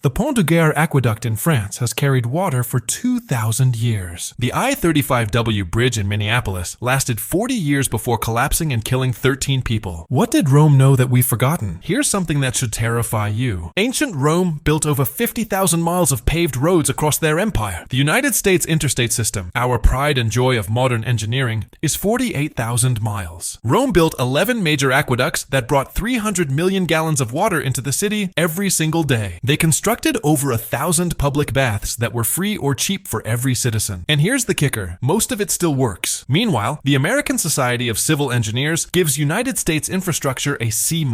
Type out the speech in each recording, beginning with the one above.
The Pont du Gard aqueduct in France has carried water for 2,000 years. The I-35W bridge in Minneapolis lasted 40 years before collapsing and killing 13 people. What did Rome know that we've forgotten? Here's something that should terrify you. Ancient Rome built over 50,000 miles of paved roads across their empire. The United States Interstate system, our pride and joy of modern engineering, is 48,000 miles. Rome built 11 major aqueducts that brought 300 million gallons of water into the city every single day. They constructed over 1,000 public baths that were free or cheap for every citizen. And here's the kicker, most of it still works. Meanwhile, the American Society of Civil Engineers gives United States infrastructure a C-.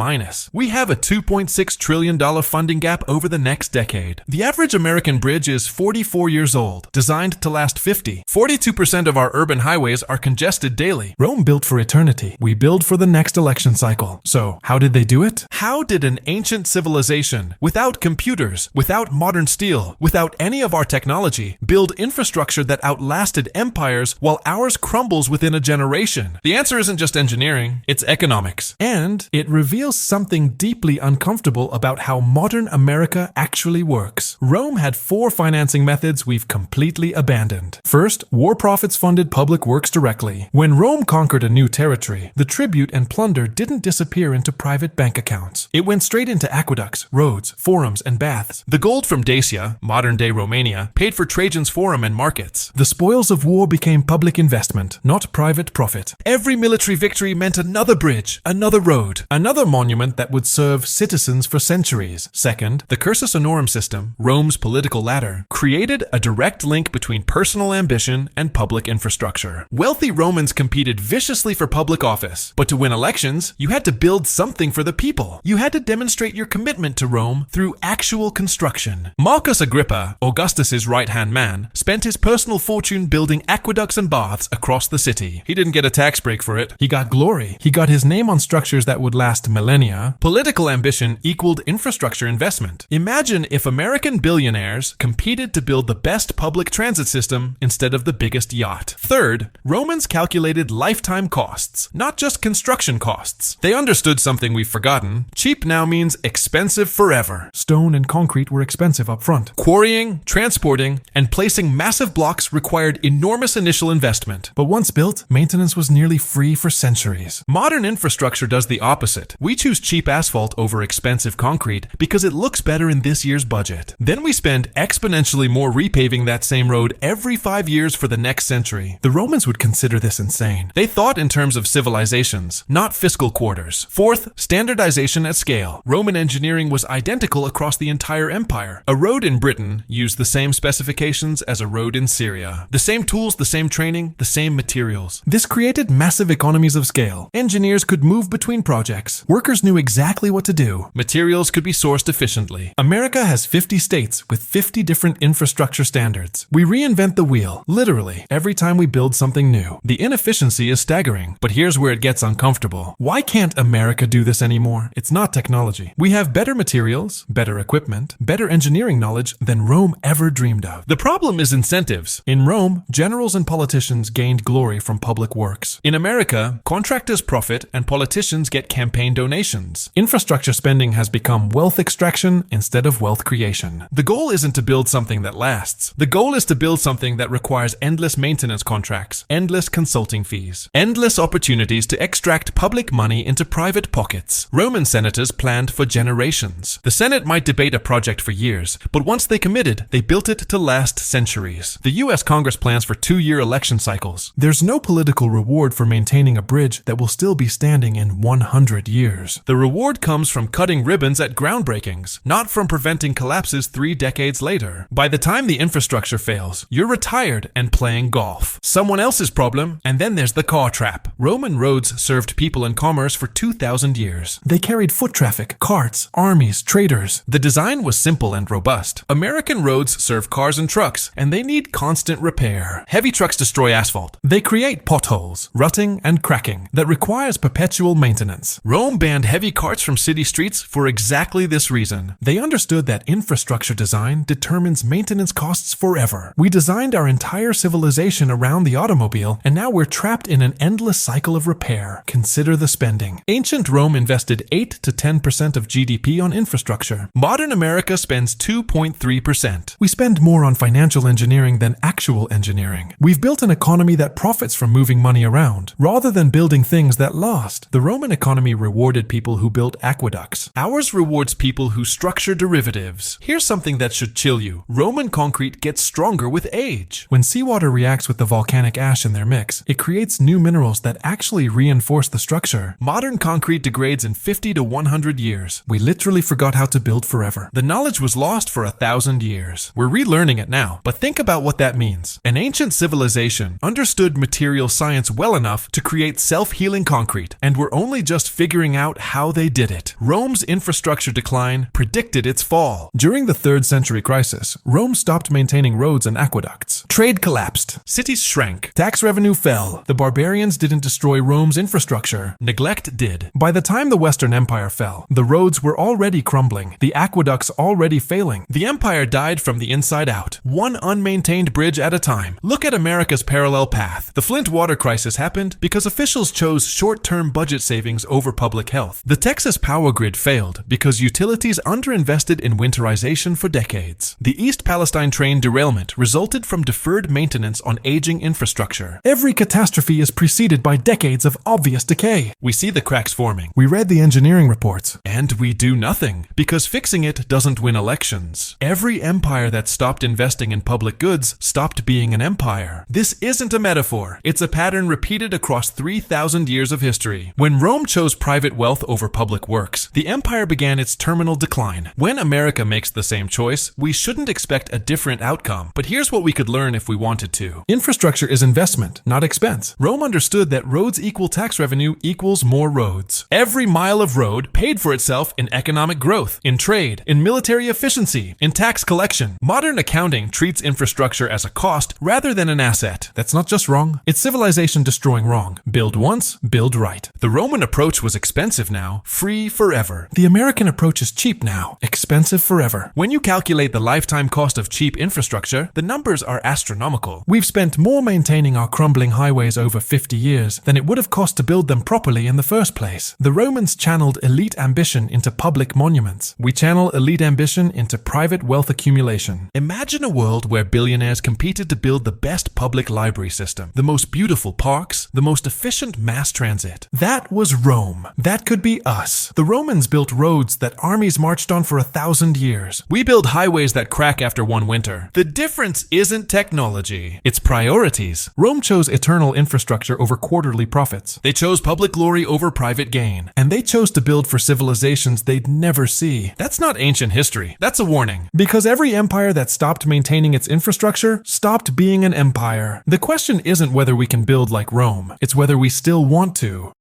We have a $2.6 trillion funding gap over the next decade. The average American bridge is 44 years old, designed to last 50. 42% of our urban highways are congested daily. Rome built for eternity. We build for the next election cycle. So, how did they do it? How did an ancient civilization, without computers, without modern steel, without any of our technology, build infrastructure that outlasted empires while ours crumbles within a generation? The answer isn't just engineering, it's economics. And it reveals something deeply uncomfortable about how modern America actually works. Rome had 4 financing methods we've completely abandoned. First, war profits funded public works directly. When Rome conquered a new territory, the tribute and plunder didn't disappear into private bank accounts. It went straight into aqueducts, roads, forums, and baths. The gold from Dacia, modern-day Romania, paid for Trajan's forum and markets. The spoils of war became public investment, not private profit. Every military victory meant another bridge, another road, another monument that would serve citizens for centuries. Second, the cursus honorum system, Rome's political ladder, created a direct link between personal ambition and public infrastructure. Wealthy Romans competed viciously for public office, but to win elections, you had to build something for the people. You had to demonstrate your commitment to Rome through actual construction. Marcus Agrippa, Augustus's right-hand man, spent his personal fortune building aqueducts and baths across the city. He didn't get a tax break for it. He got glory. He got his name on structures that would last millennia. Political ambition equaled infrastructure investment. Imagine if American billionaires competed to build the best public transit system instead of the biggest yacht. Third, Romans calculated lifetime costs, not just construction costs. They understood something we've forgotten. Cheap now means expensive forever. Stone and concrete were expensive up front. Quarrying, transporting, and placing massive blocks required enormous initial investment. But once built, maintenance was nearly free for centuries. Modern infrastructure does the opposite. We choose cheap asphalt over expensive concrete because it looks better in this year's budget. Then we spend exponentially more repaving that same road every 5 years for the next century. The Romans would consider this insane. They thought in terms of civilizations, not fiscal quarters. Fourth, standardization at scale. Roman engineering was identical across the entire empire. A road in Britain used the same specifications as a road in Syria. The same tools, the same training, the same materials. This created massive economies of scale. Engineers could move between projects. Workers knew exactly what to do. Materials could be sourced efficiently. America has 50 states with 50 different infrastructure standards. We reinvent the wheel, literally, every time we build something new. The inefficiency is staggering, but here's where it gets uncomfortable. Why can't America do this anymore? It's not technology. We have better materials, better equipment, better engineering knowledge than Rome ever dreamed of. The problem is incentives. In Rome, generals and politicians gained glory from public works. In America, contractors profit and politicians get campaign donations. Infrastructure spending has become wealth extraction instead of wealth creation. The goal isn't to build something that lasts. The goal is to build something that requires endless maintenance contracts, endless consulting fees, endless opportunities to extract public money into private pockets. Roman senators planned for generations. The Senate might debate a project for years, but once they committed, they built it to last centuries. The US Congress plans for 2-year election cycles. There's no political reward for maintaining a bridge that will still be standing in 100 years. The reward comes from cutting ribbons at groundbreakings, not from preventing collapses 3 decades later. By the time the infrastructure fails, you're retired and playing golf. Someone else's problem, and then there's the car trap. Roman roads served people and commerce for 2,000 years. They carried foot traffic, carts, armies, traders. The design was simple and robust. American roads serve cars and trucks, and they need constant repair. Heavy trucks destroy asphalt. They create potholes, rutting, and cracking that requires perpetual maintenance. Rome banned heavy carts from city streets for exactly this reason. They understood that infrastructure design determines maintenance costs forever. We designed our entire civilization around the automobile, and now we're trapped in an endless cycle of repair. Consider the spending. Ancient Rome invested 8 to 10% of GDP on infrastructure. Modern America America spends 2.3%. We spend more on financial engineering than actual engineering. We've built an economy that profits from moving money around, rather than building things that last. The Roman economy rewarded people who built aqueducts. Ours rewards people who structure derivatives. Here's something that should chill you. Roman concrete gets stronger with age. When seawater reacts with the volcanic ash in their mix, it creates new minerals that actually reinforce the structure. Modern concrete degrades in 50 to 100 years. We literally forgot how to build forever. The knowledge was lost for 1,000 years. We're relearning it now, but think about what that means. An ancient civilization understood material science well enough to create self-healing concrete, and we're only just figuring out how they did it. Rome's infrastructure decline predicted its fall. During the 3rd century crisis, Rome stopped maintaining roads and aqueducts. Trade collapsed. Cities shrank. Tax revenue fell. The barbarians didn't destroy Rome's infrastructure. Neglect did. By the time the Western Empire fell, the roads were already crumbling, the aqueducts already failing. The empire died from the inside out, one unmaintained bridge at a time. Look at America's parallel path. The Flint water crisis happened because officials chose short-term budget savings over public health. The Texas power grid failed because utilities underinvested in winterization for decades. The East Palestine train derailment resulted from deferred maintenance on aging infrastructure. Every catastrophe is preceded by decades of obvious decay. We see the cracks forming. We read the engineering reports. And we do nothing, because fixing it doesn't win elections. Every empire that stopped investing in public goods stopped being an empire. This isn't a metaphor. It's a pattern repeated across 3,000 years of history. When Rome chose private wealth over public works, the empire began its terminal decline. When America makes the same choice, we shouldn't expect a different outcome. But here's what we could learn if we wanted to. Infrastructure is investment, not expense. Rome understood that roads equal tax revenue equals more roads. Every mile of road paid for itself in economic growth, in trade, in military efficiency, in tax collection. Modern accounting treats infrastructure as a cost rather than an asset. That's not just wrong, it's civilization destroying wrong. Build once, build right. The Roman approach was expensive now, free forever. The American approach is cheap now, expensive forever. When you calculate the lifetime cost of cheap infrastructure, the numbers are astronomical. We've spent more maintaining our crumbling highways over 50 years than it would have cost to build them properly in the first place. The Romans channeled elite ambition into public monuments. We channel elite ambition into private wealth accumulation. Imagine a world where billionaires competed to build the best public library system, the most beautiful parks, the most efficient mass transit. That was Rome. That could be us. The Romans built roads that armies marched on for 1,000 years. We build highways that crack after one winter. The difference isn't technology, it's priorities. Rome chose eternal infrastructure over quarterly profits. They chose public glory over private gain. And they chose to build for civilizations they'd never see. That's not ancient history. That's a warning. Because every empire that stopped maintaining its infrastructure stopped being an empire. The question isn't whether we can build like Rome. It's whether we still want to.